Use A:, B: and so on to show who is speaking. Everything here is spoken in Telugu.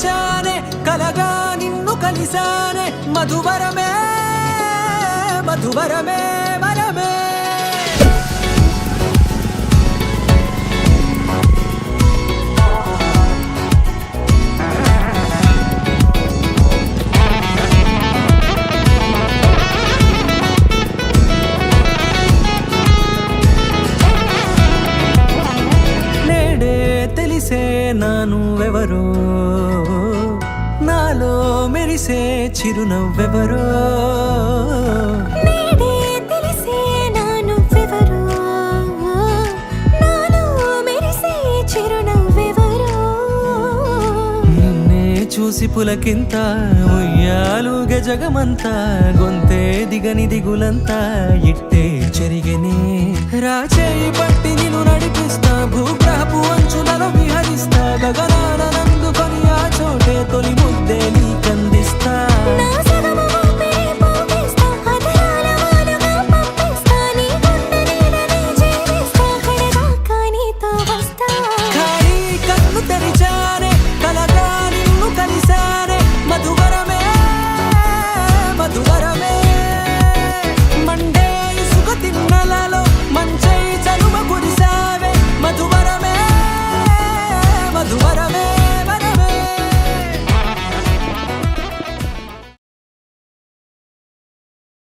A: పిలిచానే కలగా నిన్ను కలిసానే మధువరమే మధువరమే వరమే నానువెవరో నాలో మెరిసే చిరునవ్వెవరో
B: నేడే తెలిసే నానువెవరో నాలో మెరిసే చిరునవ్వెవరో
A: నిన్నే చూసి పులకింత ఉయ్యాలుగ జగమంతా గొంతే దిగని దిగులంతా ఇట్టే చెరిగనే రాచేయి పట్టి నిన్ను నడిపిస్తా భూగ్రహపు అంచులలో విహరిస్తా గగనానందుకొని ఆ చోటే